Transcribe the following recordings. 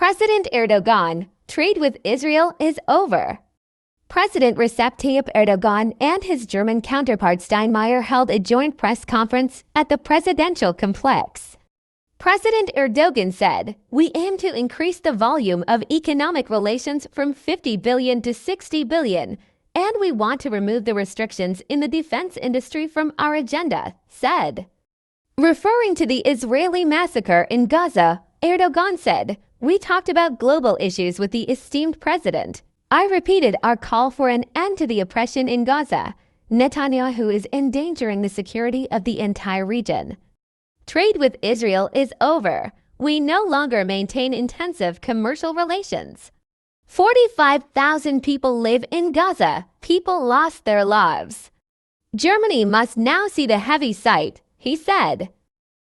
President Erdogan, trade with Israel is over. President Recep Tayyip Erdogan and his German counterpart Steinmeier held a joint press conference at the presidential complex. President Erdogan said, "We aim to increase the volume of economic relations from 50 billion to 60 billion, and we want to remove the restrictions in the defense industry from our agenda," said. Referring to the Israeli massacre in Gaza, Erdogan said, "We talked about global issues with the esteemed president. I repeated our call for an end to the oppression in Gaza. Netanyahu is endangering the security of the entire region. Trade with Israel is over. We no longer maintain intensive commercial relations. 45,000 people live in Gaza. People lost their lives. Germany must now see the heavy sight," he said.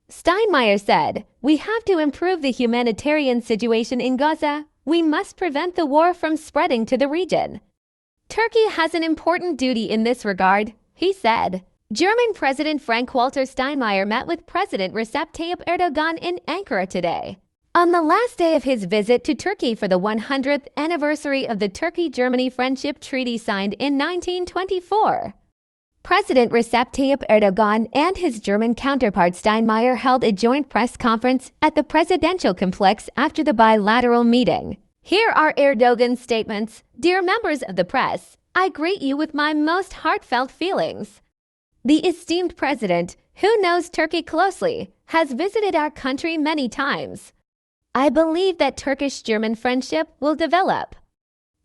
Steinmeier said, "We have to improve the humanitarian situation in Gaza. We must prevent the war from spreading to the region. Turkey has an important duty in this regard," he said. German President Frank-Walter Steinmeier met with President Recep Tayyip Erdogan in Ankara today, on the last day of his visit to Turkey for the 100th anniversary of the Turkey-Germany Friendship Treaty signed in 1924. President Recep Tayyip Erdogan and his German counterpart Steinmeier held a joint press conference at the presidential complex after the bilateral meeting. Here are Erdogan's statements. "Dear members of the press, I greet you with my most heartfelt feelings. The esteemed president, who knows Turkey closely, has visited our country many times. I believe that Turkish-German friendship will develop.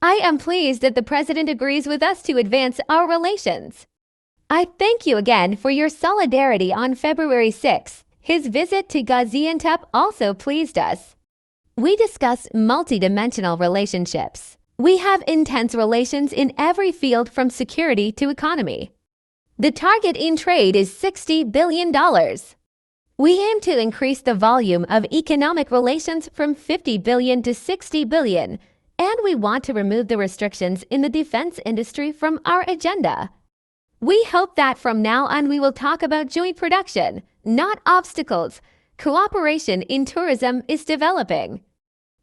I am pleased that the president agrees with us to advance our relations. I thank you again for your solidarity on February 6. His visit to Gaziantep also pleased us. We discussed multidimensional relationships. We have intense relations in every field from security to economy. The target in trade is $60 billion. We aim to increase the volume of economic relations from 50 billion to 60 billion, and we want to remove the restrictions in the defense industry from our agenda. We hope that from now on we will talk about joint production, not obstacles. Cooperation in tourism is developing.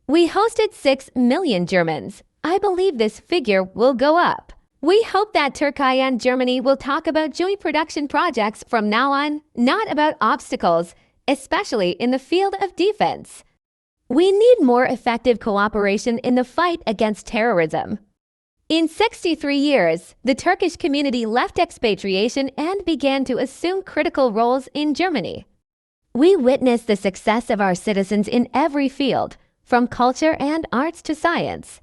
We hosted 6 million Germans. I believe this figure will go up. We hope that Turkey and Germany will talk about joint production projects from now on, not about obstacles, especially in the field of defense. We need more effective cooperation in the fight against terrorism." In 63 years, the Turkish community left expatriation and began to assume critical roles in Germany. We witness the success of our citizens in every field, from culture and arts to science.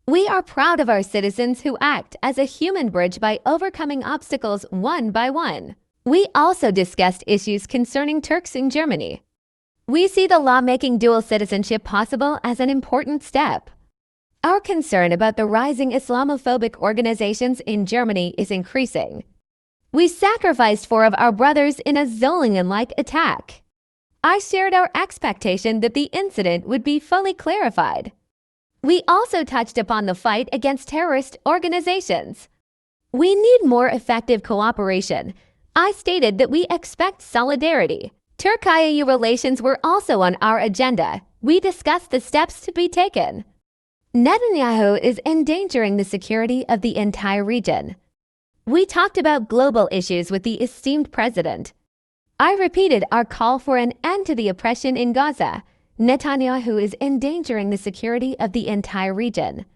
We are proud of our citizens who act as a human bridge by overcoming obstacles one by one. We also discussed issues concerning Turks in Germany. We see the law-making dual citizenship possible as an important step. Our concern about the rising Islamophobic organizations in Germany is increasing. We sacrificed 4 of our brothers in a Solingen-like attack. I shared our expectation that the incident would be fully clarified. We also touched upon the fight against terrorist organizations. We need more effective cooperation. I stated that we expect solidarity. Turkey-EU relations were also on our agenda. We discussed the steps to be taken. Netanyahu is endangering the security of the entire region. We talked about global issues with the esteemed president. I repeated our call for an end to the oppression in Gaza. Netanyahu is endangering the security of the entire region.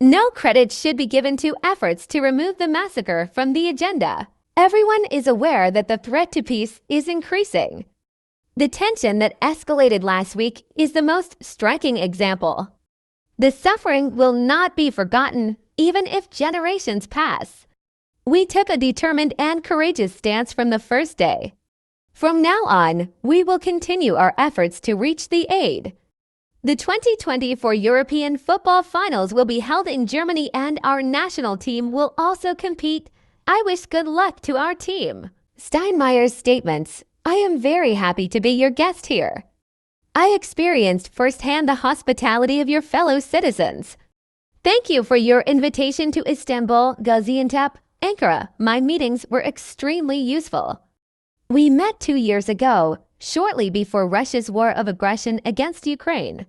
No credit should be given to efforts to remove the massacre from the agenda. Everyone is aware that the threat to peace is increasing. The tension that escalated last week is the most striking example. The suffering will not be forgotten, even if generations pass. We took a determined and courageous stance from the first day. From now on, we will continue our efforts to reach the aid. The 2024 European football finals will be held in Germany and our national team will also compete. I wish good luck to our team." Steinmeier's statements. "I am very happy to be your guest here. I experienced firsthand the hospitality of your fellow citizens. Thank you for your invitation to Istanbul, Gaziantep, Ankara. My meetings were extremely useful. We met 2 years ago, shortly before Russia's war of aggression against Ukraine.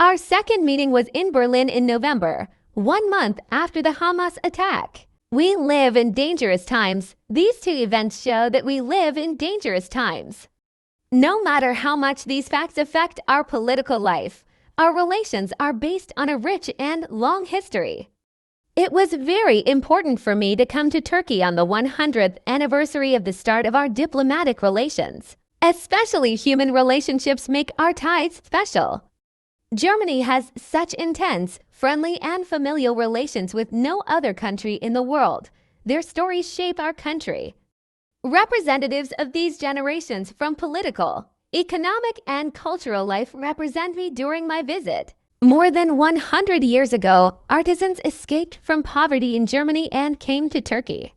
Our second meeting was in Berlin in November, 1 month after the Hamas attack. We live in dangerous times. These two events show that we live in dangerous times. No matter how much these facts affect our political life, our relations are based on a rich and long history. It was very important for me to come to Turkey on the 100th anniversary of the start of our diplomatic relations. Especially human relationships make our ties special. Germany has such intense, friendly, and familial relations with no other country in the world. Their stories shape our country. Representatives of these generations from political, economic, and cultural life represent me during my visit. More than 100 years ago, artisans escaped from poverty in Germany and came to Turkey.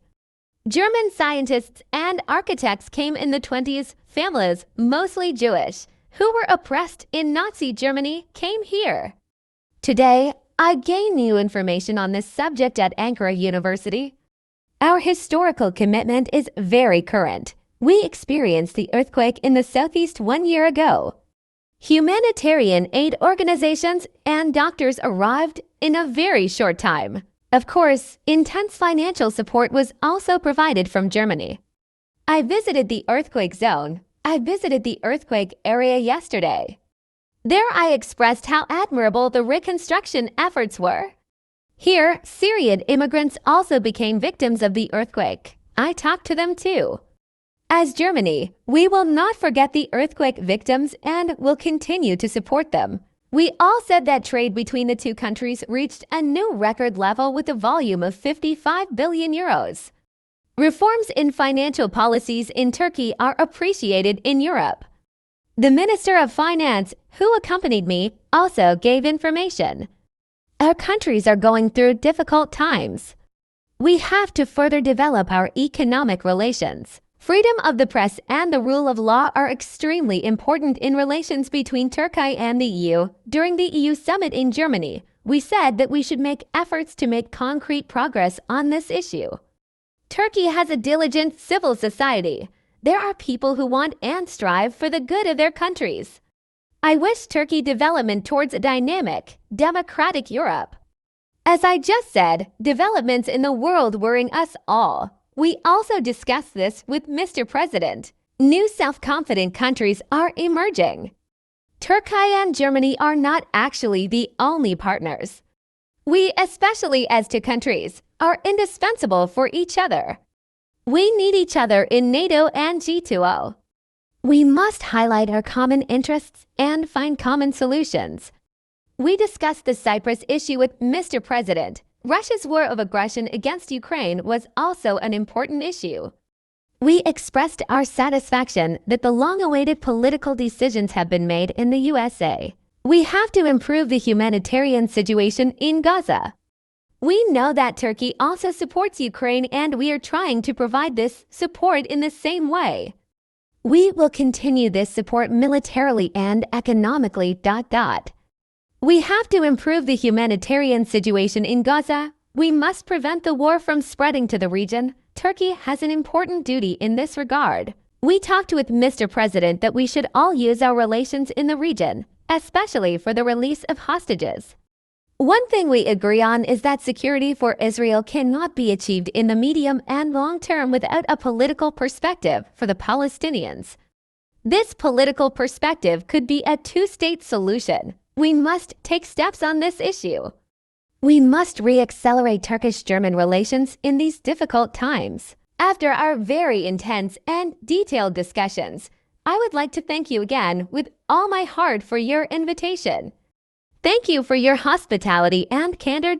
German scientists and architects came in the 20s. Families, mostly Jewish, who were oppressed in Nazi Germany, came here. Today, I gain new information on this subject at Ankara University. Our historical commitment is very current. We experienced the earthquake in the southeast 1 year ago. Humanitarian aid organizations and doctors arrived in a very short time. Of course, intense financial support was also provided from Germany. I visited the earthquake zone. I visited the earthquake area yesterday. There I expressed how admirable the reconstruction efforts were. Here, Syrian immigrants also became victims of the earthquake. I talked to them too. As Germany, we will not forget the earthquake victims and will continue to support them. We all said that trade between the two countries reached a new record level with a volume of 55 billion euros. Reforms in financial policies in Turkey are appreciated in Europe. The Minister of Finance, who accompanied me, also gave information. Our countries are going through difficult times. We have to further develop our economic relations. Freedom of the press and the rule of law are extremely important in relations between Turkey and the EU. During the EU summit in Germany, we said that we should make efforts to make concrete progress on this issue. Turkey has a diligent civil society. There are people who want and strive for the good of their countries. I wish Turkey development towards a dynamic, democratic Europe. As I just said, developments in the world worrying us all. We also discussed this with Mr. President. New self-confident countries are emerging. Turkey and Germany are not actually the only partners. We, especially as two countries, are indispensable for each other. We need each other in NATO and G20. We must highlight our common interests and find common solutions. We discussed the Cyprus issue with Mr. President. Russia's war of aggression against Ukraine was also an important issue. We expressed our satisfaction that the long-awaited political decisions have been made in the USA. We have to improve the humanitarian situation in Gaza. We know that Turkey also supports Ukraine and we are trying to provide this support in the same way. We will continue this support militarily and economically. We have to improve the humanitarian situation in Gaza. We must prevent the war from spreading to the region. Turkey has an important duty in this regard. We talked with Mr. President that we should all use our relations in the region, especially for the release of hostages. One thing we agree on is that security for Israel cannot be achieved in the medium and long term without a political perspective for the Palestinians. This political perspective could be a two-state solution. We must take steps on this issue. We must re-accelerate Turkish-German relations in these difficult times. After our very intense and detailed discussions, I would like to thank you again with all my heart for your invitation. Thank you for your hospitality and candor.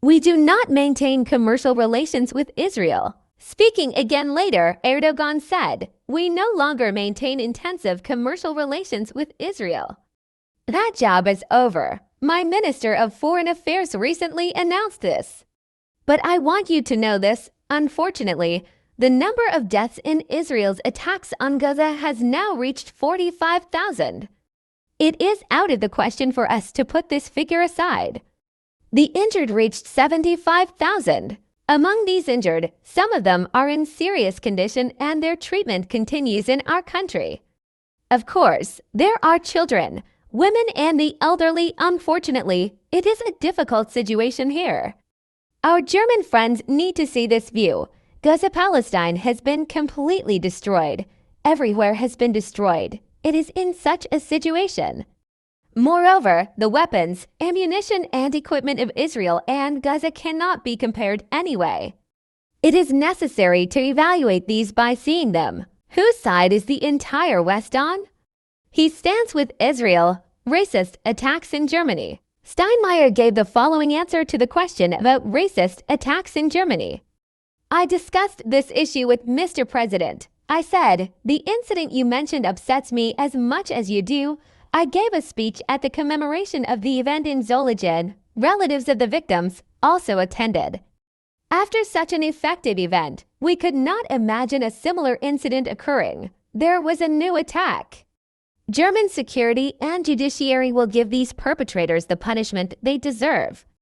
We do not maintain commercial relations with Israel. Speaking again later, Erdogan said, "We no longer maintain intensive commercial relations with Israel." That job is over. My Minister of Foreign Affairs recently announced this. But I want you to know this. Unfortunately, the number of deaths in Israel's attacks on Gaza has now reached 45,000. It is out of the question for us to put this figure aside. The injured reached 75,000. Among these injured, some of them are in serious condition and their treatment continues in our country. Of course, there are children, women and the elderly. Unfortunately, it is a difficult situation here. Our German friends need to see this view. Gaza, Palestine has been completely destroyed. Everywhere has been destroyed. It is in such a situation. Moreover, the weapons, ammunition, and equipment of Israel and Gaza cannot be compared anyway. It is necessary to evaluate these by seeing them. Whose side is the entire West on? He stands with Israel. Racist attacks in Germany. Steinmeier gave the following answer to the question about racist attacks in Germany. I discussed this issue with Mr. President. I said, the incident you mentioned upsets me as much as you do. I gave a speech at the commemoration of the event in Solingen. Relatives of the victims also attended. After such an effective event, we could not imagine a similar incident occurring. There was a new attack. German security and judiciary will give these perpetrators the punishment they deserve.